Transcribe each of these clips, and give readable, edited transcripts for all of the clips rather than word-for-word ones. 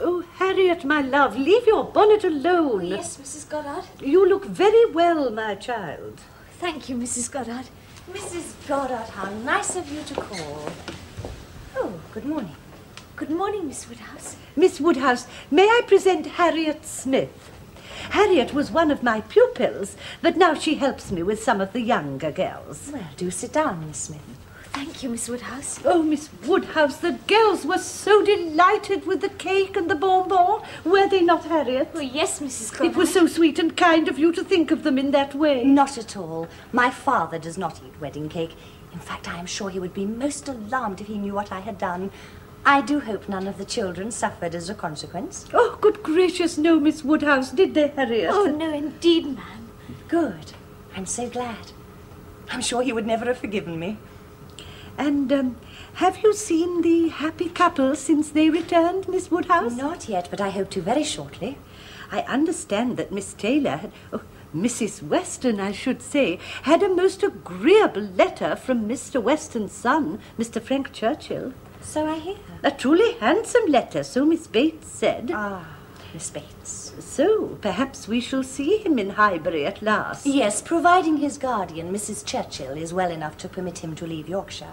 Oh, Harriet, my love, leave your bonnet alone. Oh, yes, Mrs. Goddard. You look very well, my child. Thank you, Mrs. Goddard. Mrs. Goddard, how nice of you to call. Oh, good morning. Good morning, Miss Woodhouse. Miss Woodhouse, may I present Harriet Smith? Harriet was one of my pupils, but now she helps me with some of the younger girls. Well, do sit down, Miss Smith. Thank you, Miss Woodhouse. Oh, Miss Woodhouse, the girls were so delighted with the cake and the bonbon, were they not, Harriet? Oh, yes, Mrs. Goddard. It was so sweet and kind of you to think of them in that way. Not at all. My father does not eat wedding cake. In fact, I am sure he would be most alarmed if he knew what I had done. I do hope none of the children suffered as a consequence. Oh, good gracious, no, Miss Woodhouse, did they, Harriet? Oh, no, indeed, ma'am. Good. I'm so glad. I'm sure he would never have forgiven me. And, have you seen the happy couple since they returned, Miss Woodhouse? Not yet, but I hope to very shortly. I understand that Miss Taylor had... Mrs. Weston, I should say, had a most agreeable letter from Mr. Weston's son, Mr. Frank Churchill. So I hear. A truly handsome letter, so Miss Bates said. Ah, Miss Bates. So, perhaps we shall see him in Highbury at last. Yes, providing his guardian, Mrs. Churchill, is well enough to permit him to leave Yorkshire.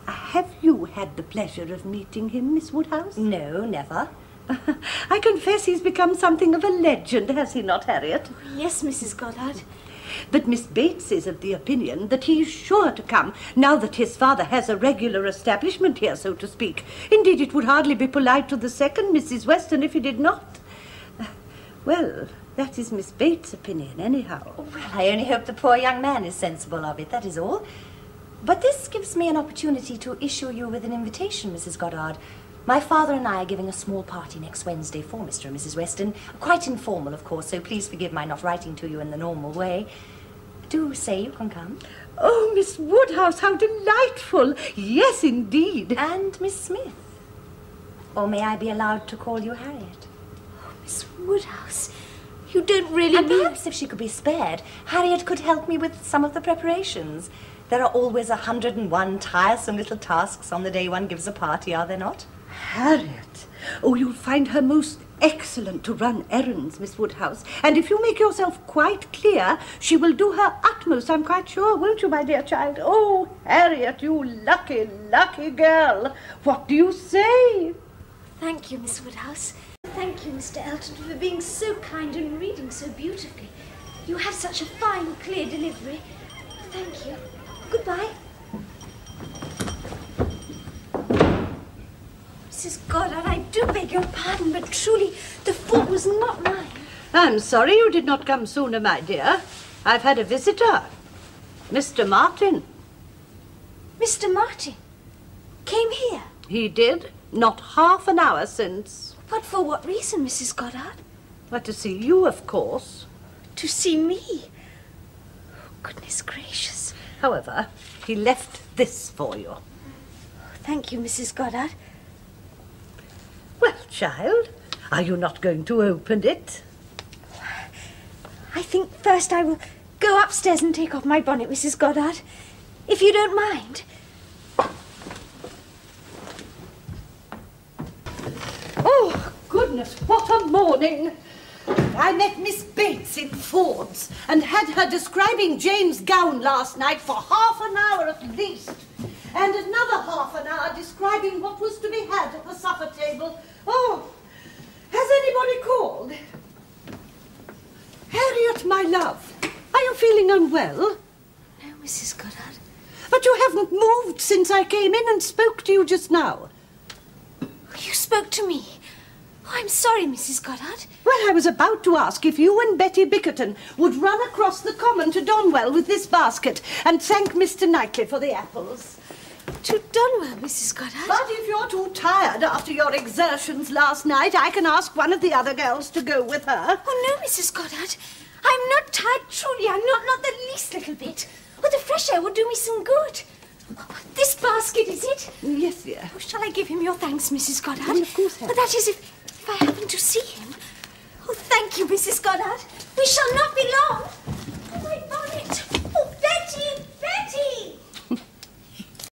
Have you had the pleasure of meeting him, Miss Woodhouse? No, never. I confess he's become something of a legend, has he not, Harriet? Yes, Mrs. Goddard. But Miss Bates is of the opinion that he's sure to come, now that his father has a regular establishment here, so to speak. Indeed, it would hardly be polite to the second Mrs. Weston if he did not. Well, that is Miss Bates' opinion, anyhow. Well, I only hope the poor young man is sensible of it, that is all. But this gives me an opportunity to issue you with an invitation, Mrs. Goddard. My father and I are giving a small party next Wednesday for Mr. and Mrs. Weston. Quite informal, of course, so please forgive my not writing to you in the normal way. Do say you can come. Oh, Miss Woodhouse, how delightful! Yes, indeed. And Miss Smith. Or may I be allowed to call you Harriet? Oh, Miss Woodhouse, you don't really mean... And perhaps if she could be spared, Harriet could help me with some of the preparations. There are always 101 tiresome little tasks on the day one gives a party, are there not? Harriet! Oh, you'll find her most excellent to run errands, Miss Woodhouse. And if you make yourself quite clear, she will do her utmost, I'm quite sure, won't you, my dear child? Oh, Harriet, you lucky, lucky girl. What do you say? Thank you, Miss Woodhouse. Thank you, Mr. Elton, for being so kind and reading so beautifully. You have such a fine, clear delivery. Thank you. Goodbye. Mrs. Goddard, I do beg your pardon, but truly the fault was not mine. I'm sorry you did not come sooner, my dear. I've had a visitor. Mr. Martin. Mr. Martin came here? He did, not half an hour since. But for what reason, Mrs. Goddard? But to see you, of course. To see me? Oh, goodness gracious. However, he left this for you. Thank you, Mrs. Goddard. Well, child, are you not going to open it? I think first I will go upstairs and take off my bonnet, Mrs. Goddard, if you don't mind. Oh, goodness, what a morning! I met Miss Bates in Ford's and had her describing Jane's gown last night for half an hour at least. And another half an hour describing what was to be had at the supper table. Oh, has anybody called? Harriet, my love, are you feeling unwell? No, Mrs. Goddard. But you haven't moved since I came in and spoke to you just now. You spoke to me? Oh, I'm sorry, Mrs. Goddard. Well, I was about to ask if you and Betty Bickerton would run across the common to Donwell with this basket and thank Mr. Knightley for the apples. To Donwell, Mrs. Goddard? But if you're too tired after your exertions last night, I can ask one of the other girls to go with her. Oh, no, Mrs. Goddard. I'm not tired, truly. I'm not the least little bit. Oh, the fresh air would do me some good. Oh, this basket, is it? Yes, dear. Oh, shall I give him your thanks, Mrs. Goddard? Well, of course, But that is if I happen to see him. Oh, thank you, Mrs. Goddard. We shall not